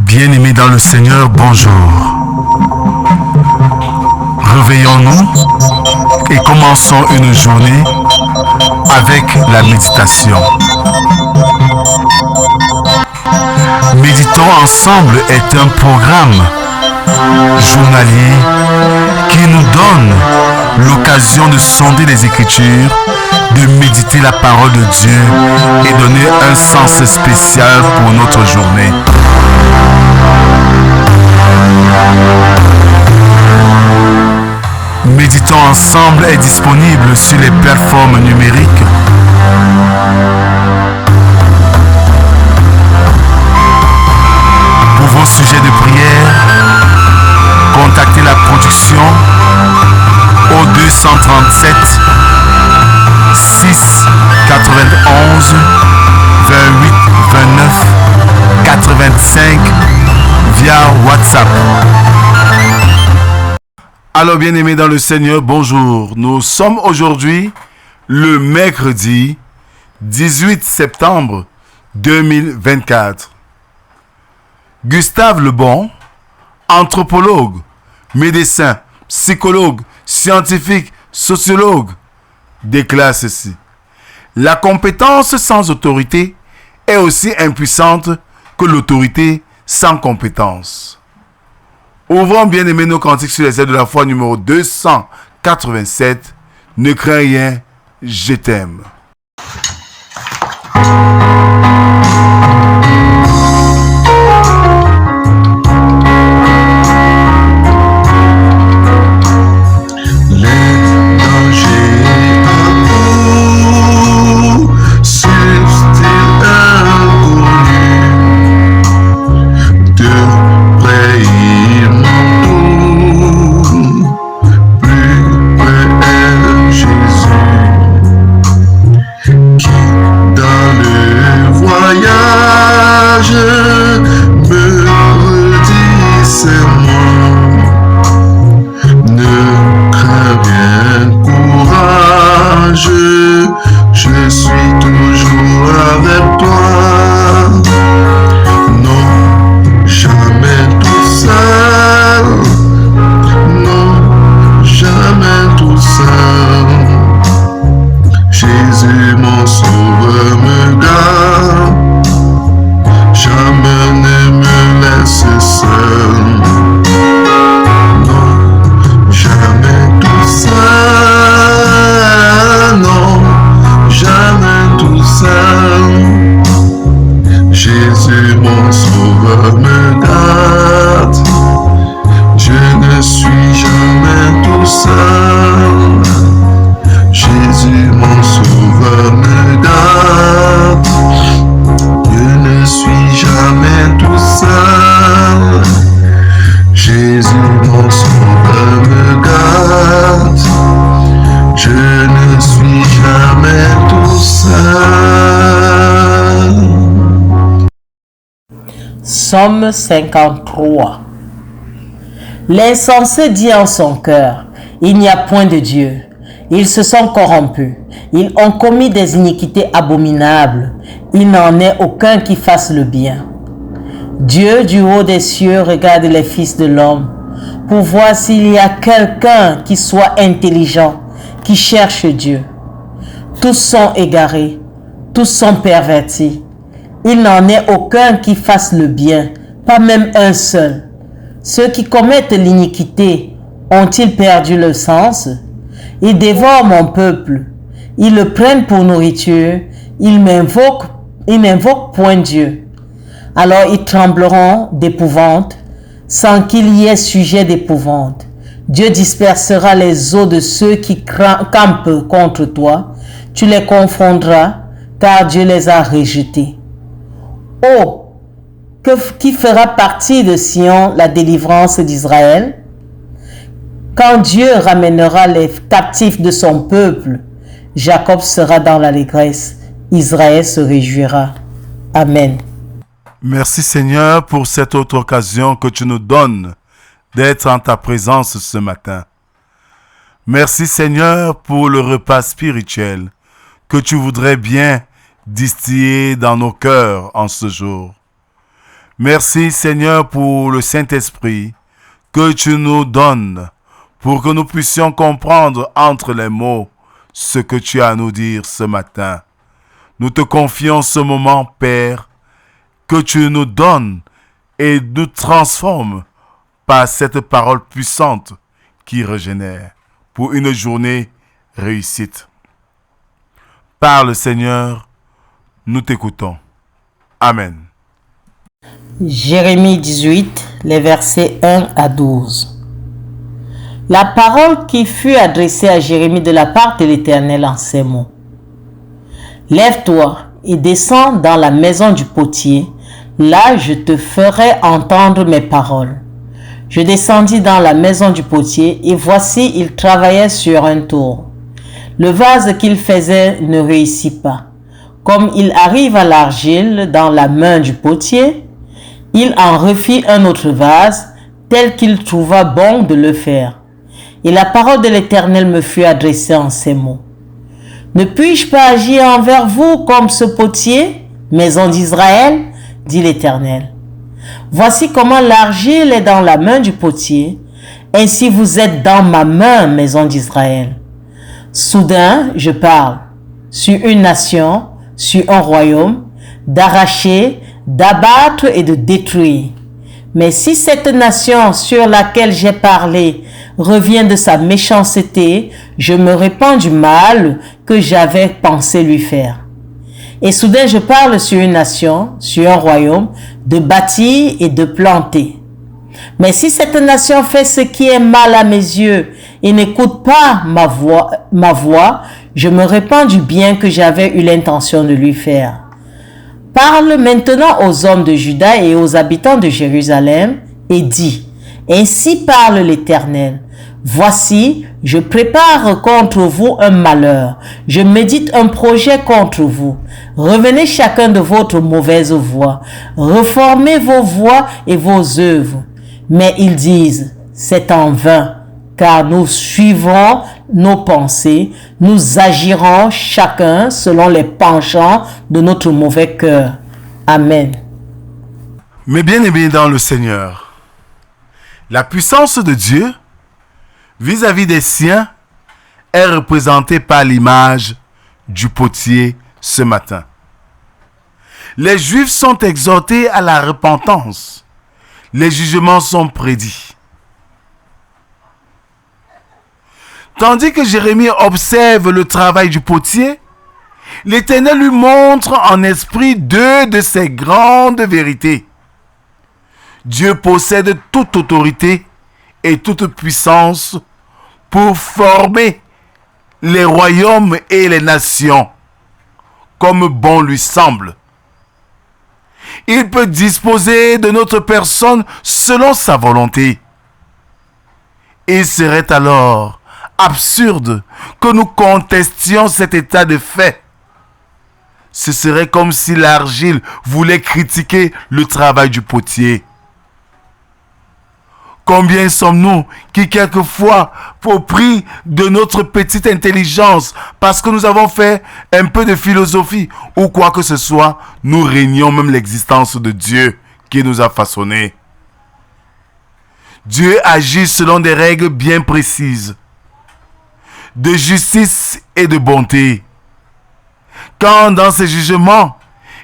Bien-aimés dans le Seigneur, bonjour. Réveillons-nous et commençons une journée avec la méditation. Méditons ensemble est un programme journalier qui nous donne l'occasion de sonder les Écritures, de méditer la parole de Dieu et donner un sens spécial pour notre journée. Méditons ensemble est disponible sur les plateformes numériques. Pour vos sujets de prière, contactez la production au 237 6 91 28 29 85 via WhatsApp. Alors bien-aimés dans le Seigneur, bonjour. Nous sommes aujourd'hui le mercredi 18 septembre 2024. Gustave Le Bon, anthropologue, médecin, psychologue, scientifique, sociologue, déclare ceci. La compétence sans autorité est aussi impuissante que l'autorité sans compétence. Ouvrons bien aimé nos cantiques sur les ailes de la foi numéro 287. Ne crains rien, je t'aime. Psaume 53. L'insensé dit en son cœur, il n'y a point de Dieu. Ils se sont corrompus. Ils ont commis des iniquités abominables. Il n'en est aucun qui fasse le bien. Dieu du haut des cieux regarde les fils de l'homme pour voir s'il y a quelqu'un qui soit intelligent, qui cherche Dieu. Tous sont égarés, tous sont pervertis. Il n'en est aucun qui fasse le bien, pas même un seul. Ceux qui commettent l'iniquité ont-ils perdu le sens? Ils dévorent mon peuple. Ils le prennent pour nourriture. Ils n'invoquent point Dieu. Alors ils trembleront d'épouvante, sans qu'il y ait sujet d'épouvante. Dieu dispersera les os de ceux qui campent contre toi. Tu les confondras, car Dieu les a rejetés. Oh, qui fera partie de Sion la délivrance d'Israël? Quand Dieu ramènera les captifs de son peuple, Jacob sera dans l'allégresse, Israël se réjouira. Amen. Merci Seigneur pour cette autre occasion que tu nous donnes d'être en ta présence ce matin. Merci Seigneur pour le repas spirituel que tu voudrais bien distillé dans nos cœurs en ce jour. Merci Seigneur pour le Saint-Esprit que tu nous donnes pour que nous puissions comprendre entre les mots ce que tu as à nous dire ce matin. Nous te confions ce moment, Père, que tu nous donnes et nous transformes par cette parole puissante qui régénère pour une journée réussite. Parle, Seigneur, nous t'écoutons. Amen. Jérémie 18, les versets 1 à 12. La parole qui fut adressée à Jérémie de la part de l'Éternel en ces mots. Lève-toi et descends dans la maison du potier, là je te ferai entendre mes paroles. Je descendis dans la maison du potier, et voici, il travaillait sur un tour. Le vase qu'il faisait ne réussit pas. Comme il arrive à l'argile dans la main du potier, il en refit un autre vase, tel qu'il trouva bon de le faire. Et la parole de l'Éternel me fut adressée en ces mots. Ne puis-je pas agir envers vous comme ce potier, maison d'Israël, dit l'Éternel. Voici comment l'argile est dans la main du potier, ainsi vous êtes dans ma main, maison d'Israël. Soudain, je parle, sur une nation, sur un royaume, d'arracher, d'abattre et de détruire. Mais si cette nation sur laquelle j'ai parlé revient de sa méchanceté, je me répands du mal que j'avais pensé lui faire. Et soudain je parle sur une nation, sur un royaume, de bâtir et de planter. Mais si cette nation fait ce qui est mal à mes yeux et n'écoute pas ma voix, je me répands du bien que j'avais eu l'intention de lui faire. Parle maintenant aux hommes de Juda et aux habitants de Jérusalem et dis, ainsi parle l'Éternel. Voici, je prépare contre vous un malheur. Je médite un projet contre vous. Revenez chacun de votre mauvaise voie. Reformez vos voies et vos œuvres. Mais ils disent, c'est en vain, car nous suivrons nos pensées, nous agirons chacun selon les penchants de notre mauvais cœur. Amen. Mes bien-aimés dans le Seigneur, la puissance de Dieu vis-à-vis des siens est représentée par l'image du potier ce matin. Les Juifs sont exhortés à la repentance. Les jugements sont prédits. Tandis que Jérémie observe le travail du potier, l'Éternel lui montre en esprit deux de ses grandes vérités. Dieu possède toute autorité et toute puissance pour former les royaumes et les nations comme bon lui semble. Il peut disposer de notre personne selon sa volonté. Il serait alors absurde que nous contestions cet état de fait. Ce serait comme si l'argile voulait critiquer le travail du potier. Combien sommes-nous qui quelquefois, au prix de notre petite intelligence, parce que nous avons fait un peu de philosophie ou quoi que ce soit, nous régnons même l'existence de Dieu qui nous a façonnés. Dieu agit selon des règles bien précises, de justice et de bonté. Quand dans ses jugements,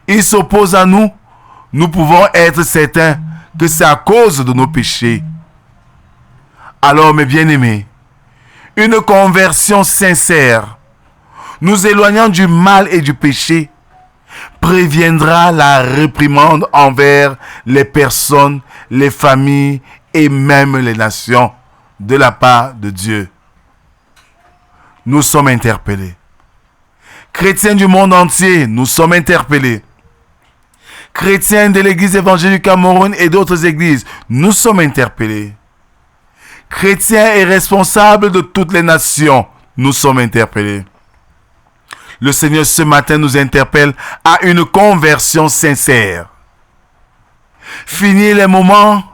il s'oppose à nous, nous pouvons être certains que c'est à cause de nos péchés. Alors, mes bien-aimés, une conversion sincère, nous éloignant du mal et du péché, préviendra la réprimande envers les personnes, les familles et même les nations de la part de Dieu. Nous sommes interpellés. Chrétiens du monde entier, nous sommes interpellés. Chrétiens de l'Église évangélique Cameroun et d'autres églises, nous sommes interpellés. Chrétiens et responsables de toutes les nations, nous sommes interpellés. Le Seigneur ce matin nous interpelle à une conversion sincère. Fini les moments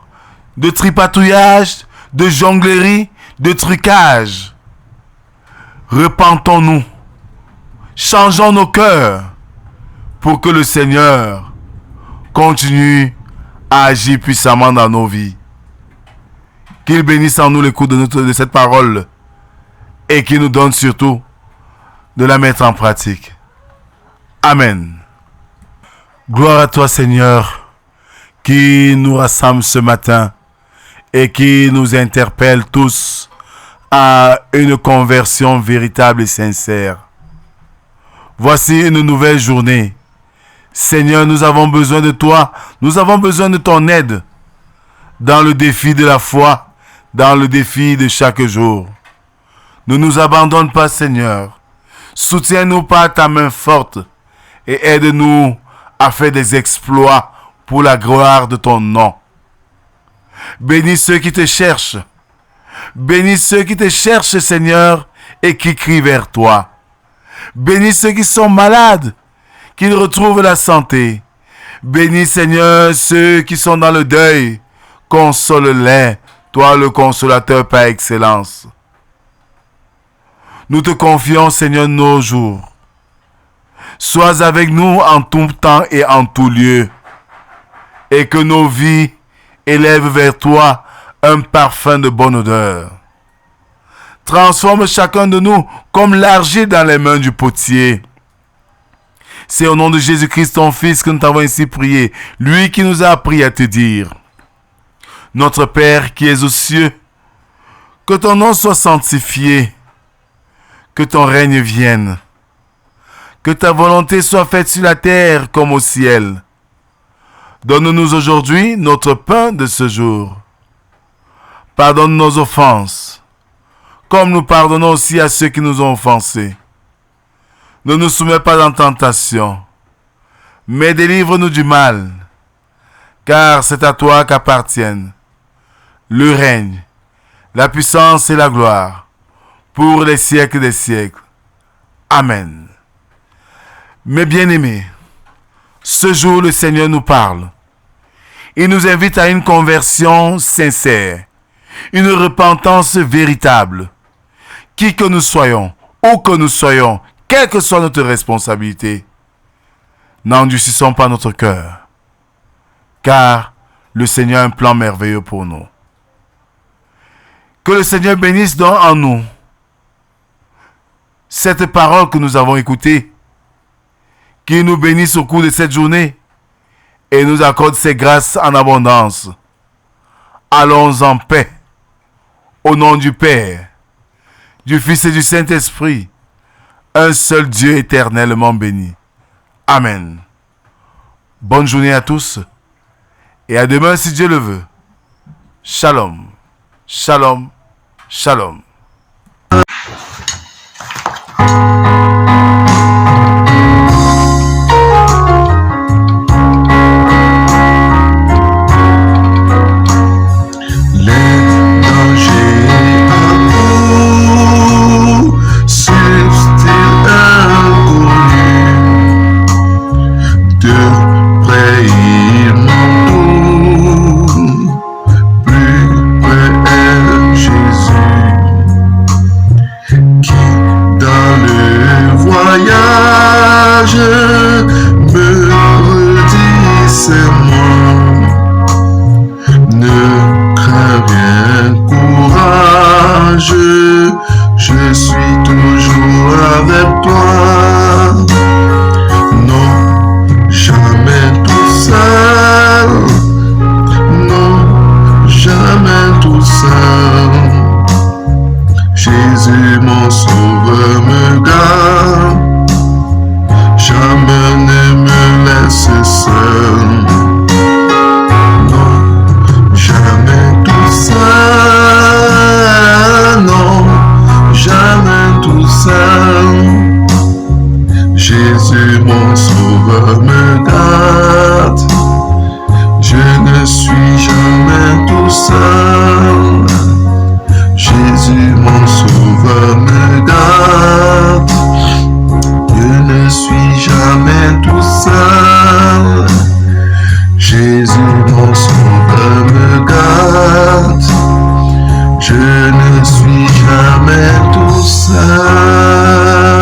de tripatouillage, de jonglerie, de trucage. Repentons-nous. Changeons nos cœurs. pour que le Seigneur continue à agir puissamment dans nos vies. Qu'il bénisse en nous l'écoute de cette parole et qu'il nous donne surtout de la mettre en pratique. Amen. Gloire à toi, Seigneur, qui nous rassemble ce matin et qui nous interpelle tous à une conversion véritable et sincère. Voici une nouvelle journée. Seigneur, nous avons besoin de toi. Nous avons besoin de ton aide dans le défi de la foi, dans le défi de chaque jour. Ne nous abandonne pas, Seigneur. Soutiens-nous par ta main forte et aide-nous à faire des exploits pour la gloire de ton nom. Bénis ceux qui te cherchent. Bénis ceux qui te cherchent, Seigneur, et qui crient vers toi. Bénis ceux qui sont malades, qu'ils retrouvent la santé. Bénis, Seigneur, ceux qui sont dans le deuil. Console-les, toi le consolateur par excellence. Nous te confions, Seigneur, nos jours. Sois avec nous en tout temps et en tout lieu, et que nos vies élèvent vers toi un parfum de bonne odeur. Transforme chacun de nous comme l'argile dans les mains du potier. C'est au nom de Jésus-Christ, ton Fils, que nous t'avons ainsi prié, lui qui nous a appris à te dire: Notre Père qui es aux cieux, que ton nom soit sanctifié, que ton règne vienne, que ta volonté soit faite sur la terre comme au ciel. Donne-nous aujourd'hui notre pain de ce jour. Pardonne nos offenses, comme nous pardonnons aussi à ceux qui nous ont offensés. Ne nous soumets pas en tentation, mais délivre-nous du mal, car c'est à toi qu'appartiennent le règne, la puissance et la gloire, pour les siècles des siècles. Amen. Mes bien-aimés, ce jour le Seigneur nous parle. Il nous invite à une conversion sincère, une repentance véritable. Qui que nous soyons, où que nous soyons, quelle que soit notre responsabilité, n'endurcissons pas notre cœur, car le Seigneur a un plan merveilleux pour nous. Que le Seigneur bénisse donc en nous cette parole que nous avons écoutée, qu'il nous bénisse au cours de cette journée et nous accorde ses grâces en abondance. Allons en paix, au nom du Père, du Fils et du Saint-Esprit, un seul Dieu éternellement béni. Amen. Bonne journée à tous et à demain si Dieu le veut. Shalom, shalom, shalom. Je suis toujours avec toi. Non, jamais tout seul. Non, jamais tout seul. Jésus mon sauveur me garde. Jamais ne me laisse seul. Non, jamais tout seul. Non, jamais tout seul. Jésus mon sauveur me garde. Je ne suis jamais tout seul. Jésus mon sauveur me garde. Je ne suis jamais tout seul. Jésus mon sauveur me garde. Je ne suis jamais tout seul.